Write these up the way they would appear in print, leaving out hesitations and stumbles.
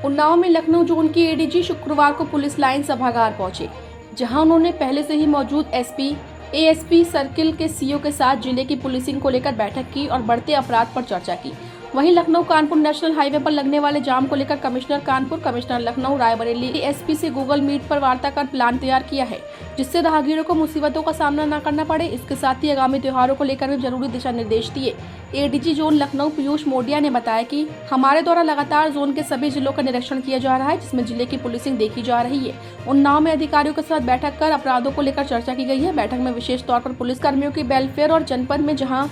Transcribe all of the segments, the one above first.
उन्नाव में लखनऊ जोन की एडीजी शुक्रवार को पुलिस लाइन सभागार पहुंचे, जहां उन्होंने पहले से ही मौजूद एसपी, एएसपी सर्किल के सीओ के साथ जिले की पुलिसिंग को लेकर बैठक की और बढ़ते अपराध पर चर्चा की। वहीं लखनऊ कानपुर नेशनल हाईवे पर लगने वाले जाम को लेकर commissioner Kanpur, commissioner Lucknow, Raebareli SP से गूगल मीट पर वार्ता कर प्लान तैयार किया है, जिससे राहगीरों को मुसीबतों का सामना न करना पड़े। इसके साथ ही आगामी त्योहारों को लेकर भी जरूरी दिशा निर्देश दिए। एडीजी जोन लखनऊ पीयूष मोडिया ने बताया कि हमारे द्वारा लगातार जोन के सभी जिलों का निरीक्षण किया जा रहा है, जिसमें जिले की पुलिसिंग देखी जा रही है। उन्नाव में अधिकारियों के साथ बैठक कर अपराधों को लेकर चर्चा की गई है। बैठक में विशेष तौर पर पुलिस कर्मियों की वेलफेयर और जनपद में जहां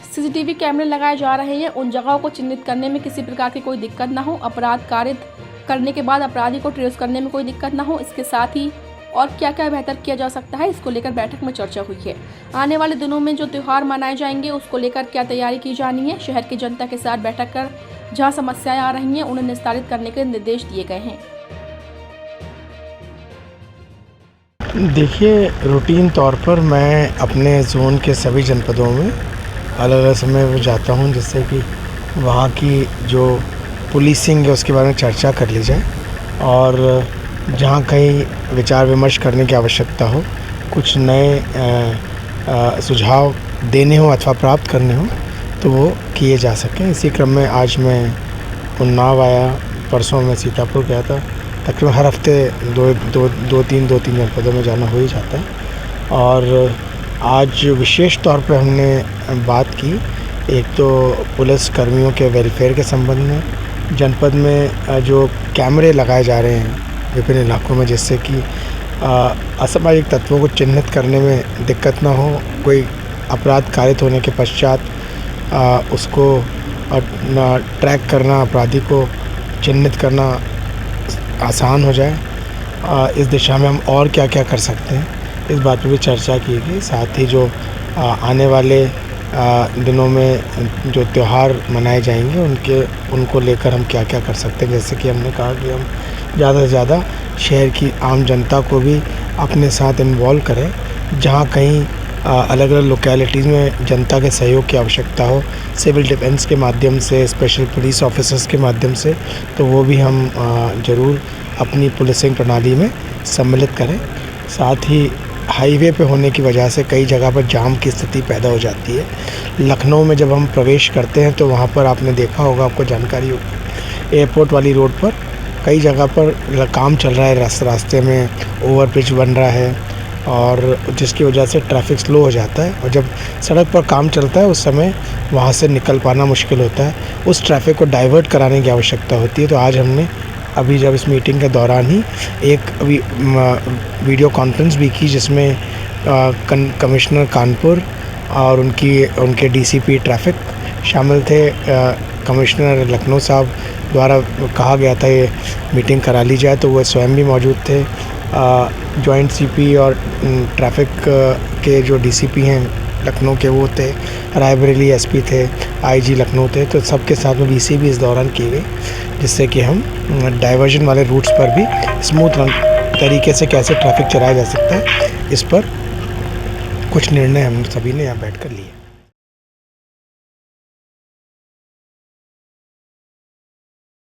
सीसीटीवी कैमरे लगाए जा रहे हैं, उन जगहों को चिन्हित करने में किसी प्रकार की कोई दिक्कत न हो, अपराध कारित करने के बाद अपराधी को ट्रेस करने में कोई दिक्कत न हो। इसके साथ ही और क्या क्या बेहतर किया जा सकता है, इसको लेकर बैठक में चर्चा हुई है। आने वाले दिनों में जो त्यौहार मनाए जाएंगे, उसको लेकर क्या तैयारी की जानी है। शहर की जनता के साथ बैठक कर जहां समस्याएं आ रही हैं, उन्हें निस्तारित करने के निर्देश दिए गए हैं। देखिए, रूटीन तौर पर मैं अपने जोन के सभी जनपदों में अलग अलग समय में जाता हूं, जिससे कि वहाँ की जो पुलिसिंग है उसके बारे में चर्चा कर ली जाए और जहाँ कहीं विचार विमर्श करने की आवश्यकता हो, कुछ नए सुझाव देने हो अथवा प्राप्त करने हो तो वो किए जा सकें। इसी क्रम में आज मैं उन्नाव आया, परसों मैं सीतापुर गया था। तकरीबन हर हफ्ते दो तीन जनपदों में जाना हो ही जाता है और आज विशेष तौर पे हमने बात की, एक तो पुलिस कर्मियों के वेलफेयर के संबंध में, जनपद में जो कैमरे लगाए जा रहे हैं विभिन्न इलाकों में, जिससे कि असामाजिक तत्वों को चिन्हित करने में दिक्कत ना हो, कोई अपराध कारित होने के पश्चात उसको ट्रैक करना, अपराधी को चिन्हित करना आसान हो जाए। इस दिशा में हम और क्या क्या कर सकते हैं, इस बात पर भी चर्चा की गई। साथ ही जो आने वाले दिनों में जो त्यौहार मनाए जाएंगे उनको लेकर हम क्या क्या कर सकते हैं। जैसे कि हमने कहा कि हम ज़्यादा से ज़्यादा शहर की आम जनता को भी अपने साथ इन्वॉल्व करें, जहाँ कहीं अलग अलग लोकेलिटीज़ में जनता के सहयोग की आवश्यकता हो, सिविल डिफेंस के माध्यम से, स्पेशल पुलिस ऑफिसर्स के माध्यम से, तो वो भी हम ज़रूर अपनी पुलिसिंग प्रणाली में सम्मिलित करें। साथ ही हाईवे पे होने की वजह से कई जगह पर जाम की स्थिति पैदा हो जाती है। लखनऊ में जब हम प्रवेश करते हैं तो वहाँ पर आपने देखा होगा, आपको जानकारी होगी, एयरपोर्ट वाली रोड पर कई जगह पर काम चल रहा है, रास्ते में ओवरब्रिज बन रहा है और जिसकी वजह से ट्रैफिक स्लो हो जाता है और जब सड़क पर काम चलता है उस समय वहाँ से निकल पाना मुश्किल होता है। उस ट्रैफिक को डाइवर्ट कराने की आवश्यकता होती है। तो आज हमने अभी जब इस मीटिंग के दौरान ही एक वीडियो कॉन्फ्रेंस भी की, जिसमें कमिश्नर कानपुर और उनके डीसीपी ट्रैफिक शामिल थे। कमिश्नर लखनऊ साहब द्वारा कहा गया था ये मीटिंग करा ली जाए, तो वो स्वयं भी मौजूद थे। जॉइंट सीपी और ट्रैफिक के जो डीसीपी हैं लखनऊ के वो थे, रायबरेली एसपी थे, आईजी लखनऊ थे, तो सबके साथ में वीसी भी इस दौरान की गई, जिससे कि हम डाइवर्जन वाले रूट्स पर भी स्मूथ तरीके से कैसे ट्रैफिक चलाया जा सकता है, इस पर कुछ निर्णय हम सभी ने यहाँ बैठकर लिए।